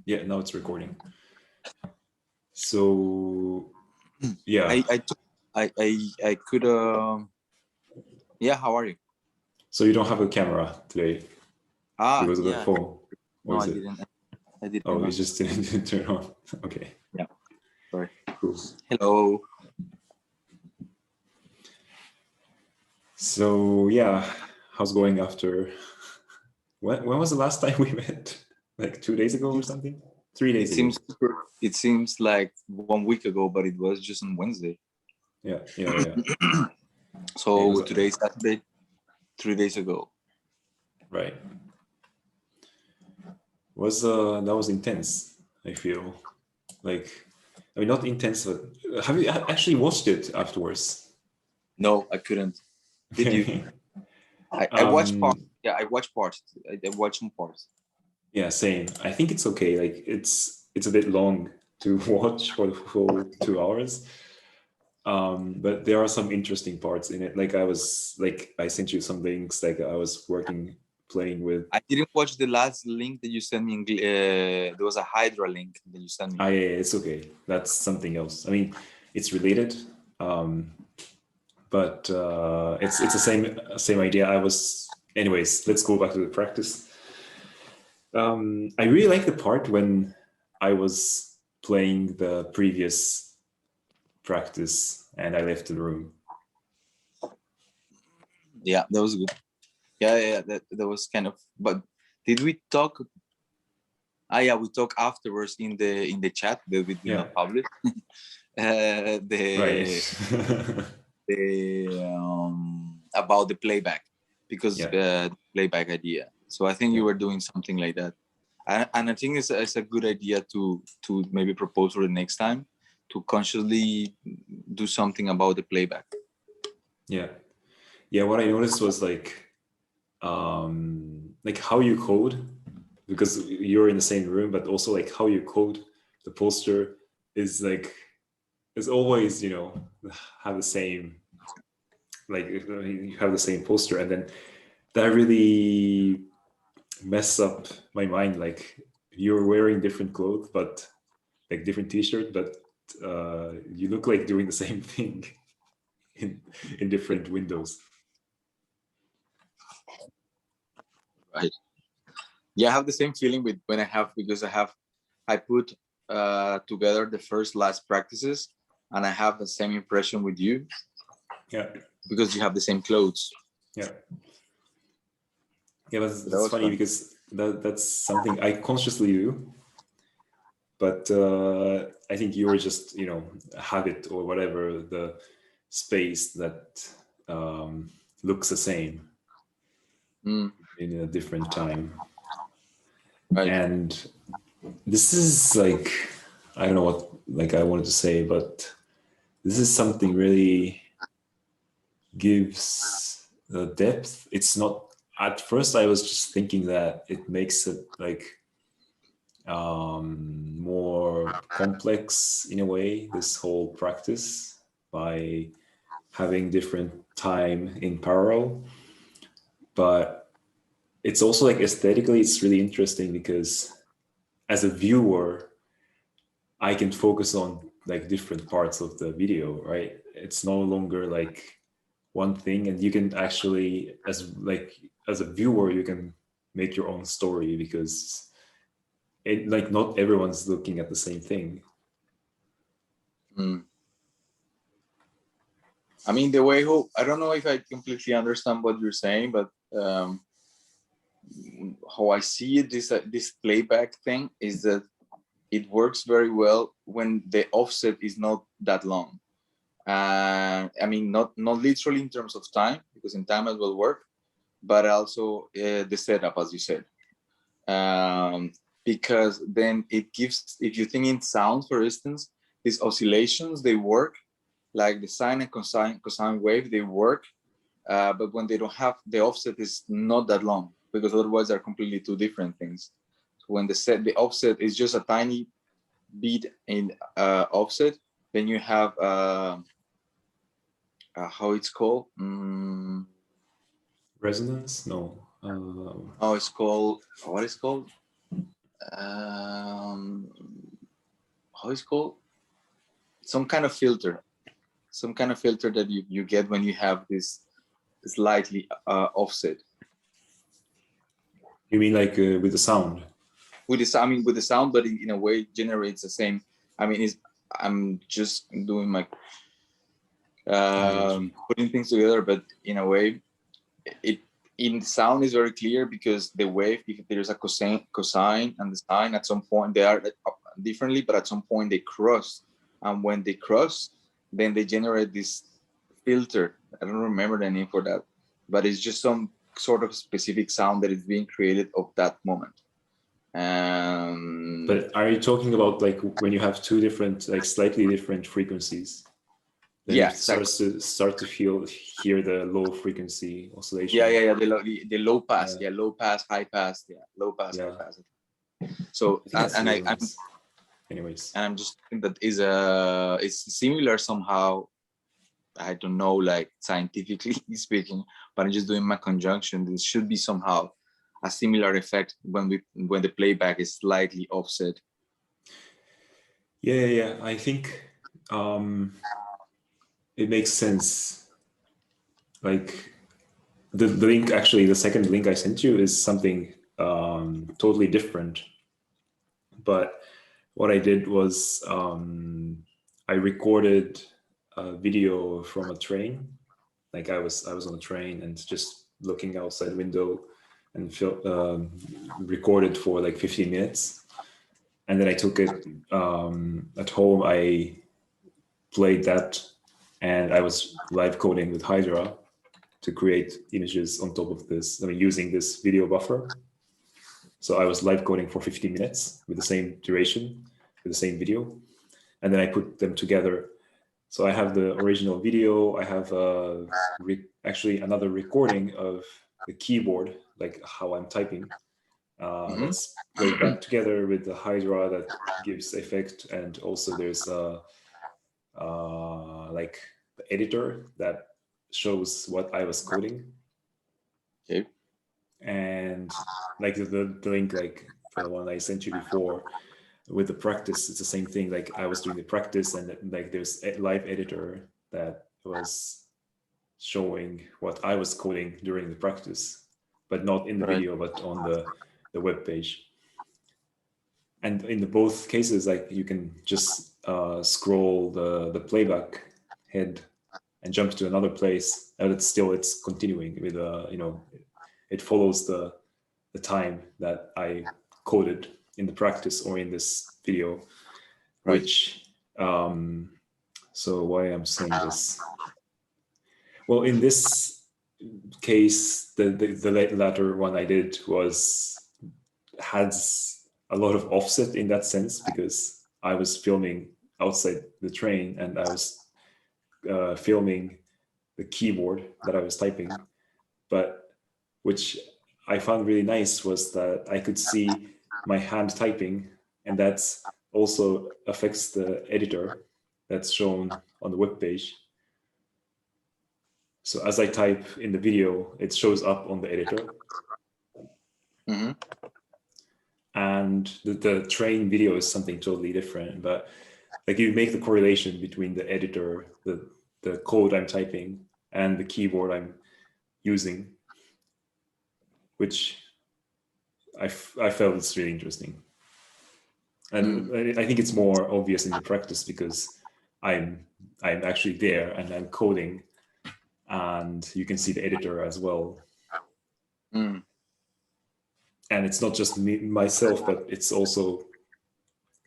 Yeah, now it's recording. So yeah. I could yeah, how are you? So you don't have a camera today because of the Yeah. phone, or No, is it? I didn't Oh, you remember. just didn't turn on. Okay, Yeah. Sorry. cool. Hello. So yeah, how's going after? When was the last time we met? Like 2 days ago or something? 3 days It ago. seems it seems like 1 week ago, but it was just on Wednesday. Yeah. It So was today's Saturday, 3 days ago. right. That was intense. I feel like, I mean, not intense, but have you actually watched it afterwards? No, I couldn't. Did you? I watched parts. Yeah, I watched parts. I watched some parts. Yeah, same. I think it's okay. Like it's a bit long to watch for the full 2 hours. But there are some interesting parts in it. Like I sent you some links. Like I was playing with. I didn't watch the last link that you sent me. There was a Hydra link that you sent me. Yeah, it's okay. That's something else. I mean, it's related, but it's the same idea. Anyways. Let's go back to the practice. I really like the part when I was playing the previous practice and I left the room. Yeah, that was good. Yeah, that was kind of. But did we talk? Yeah, we talk afterwards in the chat that we did not publish. About the playback, because playback idea. So I think you were doing something like that, and I think it's a good idea to maybe propose for the next time to consciously do something about the playback. Yeah. What I noticed was like how you code, because you're in the same room, but also like how you code the poster is always, have the same, like you have the same poster, and then that really mess up my mind. Like you're wearing different clothes, but like different t-shirt, but you look like doing the same thing in different windows. Right. Yeah, I have the same feeling with when I put together the last practices, and I have the same impression with you. Yeah. Because you have the same clothes. Yeah. Yeah, that's funny because that's something I consciously do. But I think you were just, a habit or whatever, the space that looks the same in a different time. Right. And this is like, I don't know what I wanted to say, but this is something really gives the depth. It's not, at first I was just thinking that it makes it like more complex in a way, this whole practice, by having different time in parallel. But it's also like aesthetically, it's really interesting because as a viewer, I can focus on like different parts of the video, right? It's no longer like one thing, and you can actually, as a viewer, you can make your own story because not everyone's looking at the same thing. I mean, the way I don't know if I completely understand what you're saying, but how I see it, this playback thing is that it works very well when the offset is not that long. I mean, not literally in terms of time, because in time it will work, but also the setup, as you said. Because then it gives, if you think in sound, for instance, these oscillations, they work, like the sine and cosine wave, they work, but when they don't have, the offset is not that long, because otherwise they're completely two different things. So when the offset is just a tiny bit in offset, then you have how it's called? Resonance? No. Oh, it's called, what is it called? how is it called? Some kind of filter that you get when you have this slightly offset. You mean like with the sound? With the sound, but in a way generates the same. I'm just doing my putting things together, but in a way, it in sound is very clear because the wave, if there's a cosine and the sine, at some point they are differently, but at some point they cross, and when they cross, then they generate this filter. I don't remember the name for that, but it's just some sort of specific sound that is being created of that moment. But are you talking about like when you have two different, like slightly different frequencies? Then yeah, it start to hear the low frequency oscillation. Yeah. The low pass, low pass, high pass, low pass, high pass. So anyways, and I'm just thinking that it's similar somehow. I don't know, like scientifically speaking, but I'm just doing my conjunction. This should be somehow a similar effect when the playback is slightly offset. Yeah. I think it makes sense. Like the link, actually, the second link I sent you is something totally different. But what I did was I recorded a video from a train. Like I was on a train and just looking outside the window and recorded for like 15 minutes. And then I took it at home. I played that and I was live coding with Hydra to create images on top of this. Using this video buffer. So I was live coding for 15 minutes with the same duration, with the same video. And then I put them together. So I have the original video. I have actually another recording of the keyboard, like how I'm typing. That's played back together with the Hydra that gives effect. And also there's like the editor that shows what I was coding. Okay. And like the link, like the one I sent you before with the practice, it's the same thing. Like I was doing the practice and like there's a live editor that was showing what I was coding during the practice, but not in the video, but on the web page. And in both cases, like you can just scroll the playback head and jump to another place, and it's continuing with it follows the time that I coded in the practice or in this video, which so why I'm saying this? Well, in this case, the latter one I did has a lot of offset in that sense because I was filming outside the train and I was filming the keyboard that I was typing, but which I found really nice was that I could see my hand typing, and that also affects the editor that's shown on the web page. So as I type in the video, it shows up on the editor. Mm-hmm. And the train video is something totally different, but like you make the correlation between the editor, the code I'm typing, and the keyboard I'm using, which I felt it's really interesting. And I think it's more obvious in the practice because I'm actually there and I'm coding, and you can see the editor as well. And it's not just myself, but it's also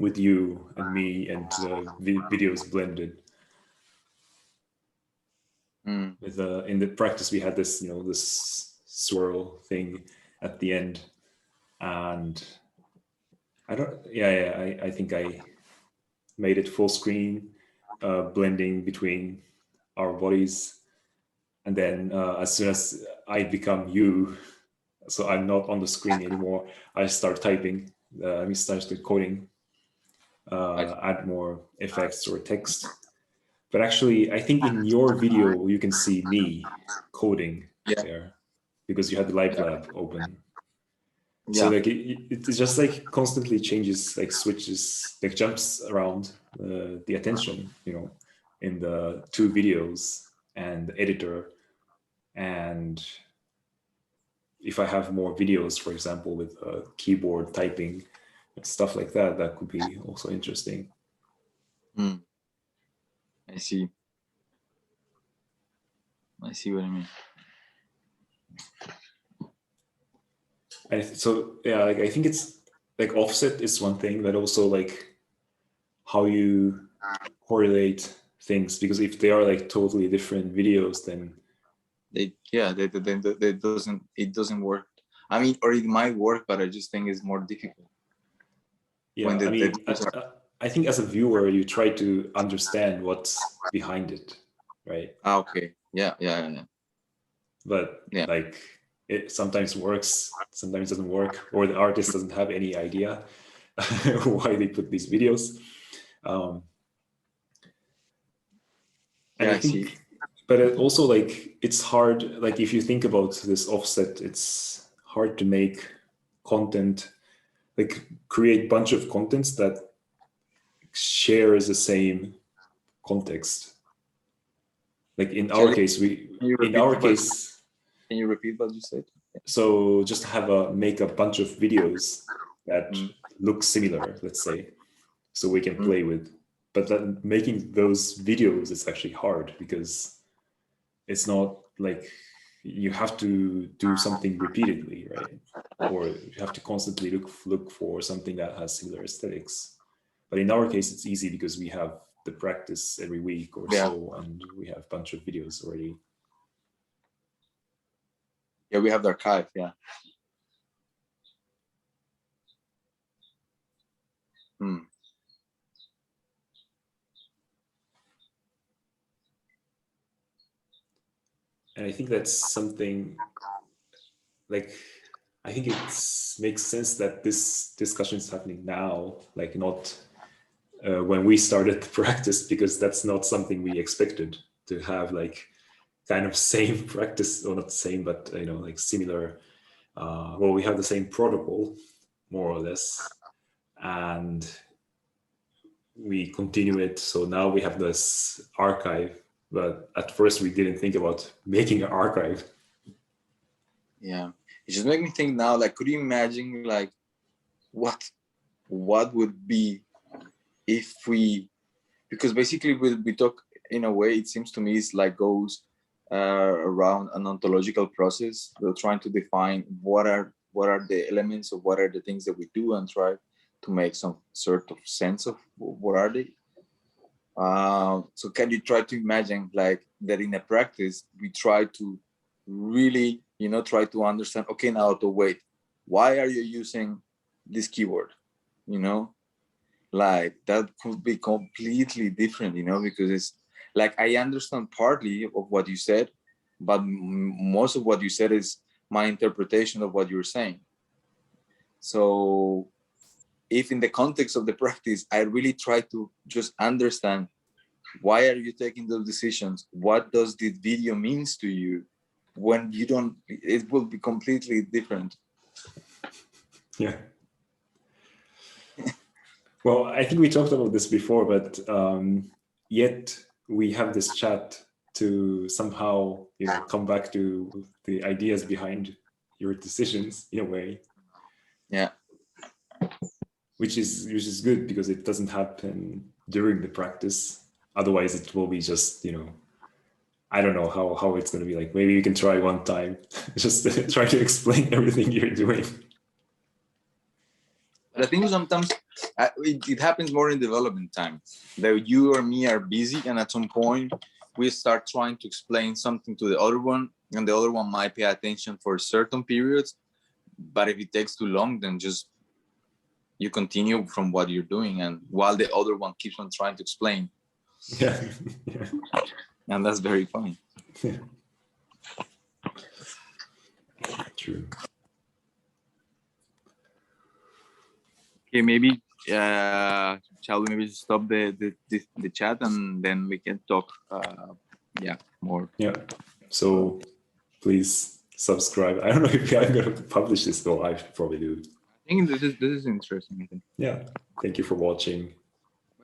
with you and me, and videos blended. With in the practice, we had this, this swirl thing at the end, and I think I made it full screen, blending between our bodies, and then as soon as I become you, so I'm not on the screen anymore, I start typing. I start coding, add more effects or text. But actually, I think in your video you can see me coding there because you had the live lab open. So like it just like constantly changes, like switches, like jumps around the attention, you know, in the two videos and the editor. And if I have more videos, for example, with keyboard typing and stuff like that, that could be also interesting. I see. I see what I mean. And so yeah, like I think it's like offset is one thing, but also like how you correlate things, because if they are like totally different videos, then it doesn't work. I mean, or it might work, but I just think it's more difficult. Yeah, I mean, I think as a viewer, you try to understand what's behind it, right? Okay. Yeah. But yeah, like it sometimes works, sometimes doesn't work, or the artist doesn't have any idea why they put these videos. And I think, see. but it also like it's hard. Like if you think about this offset, it's hard to make content, like create bunch of contents that shares the same context. Like in our case, can you repeat what you said? So just make a bunch of videos that look similar, let's say, so we can play with. But then making those videos is actually hard, because it's not like you have to do something repeatedly, right? Or you have to constantly look for something that has similar aesthetics. But in our case, it's easy because we have the practice every week or so, and we have a bunch of videos already. Yeah, we have the archive. Yeah. And I think that's something like, I think it makes sense that this discussion is happening now, like not when we started the practice, because that's not something we expected to have, like kind of same practice, or not same, but you know, like similar. Well, we have the same protocol, more or less, and we continue it. So now we have this archive, but at first we didn't think about making an archive. Yeah, it just makes me think now, like, could you imagine like what would be if we, because basically we talk in a way, it seems to me, it's like goes around an ontological process. We're trying to define what are the elements of what are the things that we do, and try to make some sort of sense of what are they. So can you try to imagine like that in a practice we try to really, you know, try to understand, okay, now to wait, why are you using this keyword? You know, like that could be completely different, you know, because it's like I understand partly of what you said, but most of what you said is my interpretation of what you're saying. So if in the context of the practice I really try to just understand, why are you taking those decisions, what does this video means to you, when you don't, it will be completely different. Yeah. Well, I think we talked about this before, but yet we have this chat to somehow, you know, come back to the ideas behind your decisions in a way. Yeah. Which is good, because it doesn't happen during the practice. Otherwise, it will be just, you know, I don't know how it's going to be. Like, maybe you can try one time, just try to explain everything you're doing. But I think sometimes it happens more in development time, that you or me are busy, and at some point we start trying to explain something to the other one, and the other one might pay attention for certain periods. But if it takes too long, then just you continue from what you're doing, and while the other one keeps on trying to explain. Yeah. And that's very funny. Yeah. True. Okay, maybe shall we maybe stop the chat, and then we can talk more. Yeah. So please subscribe. I don't know if I'm going to publish this though. I should probably do. I think this is interesting. I think. Yeah. Thank you for watching.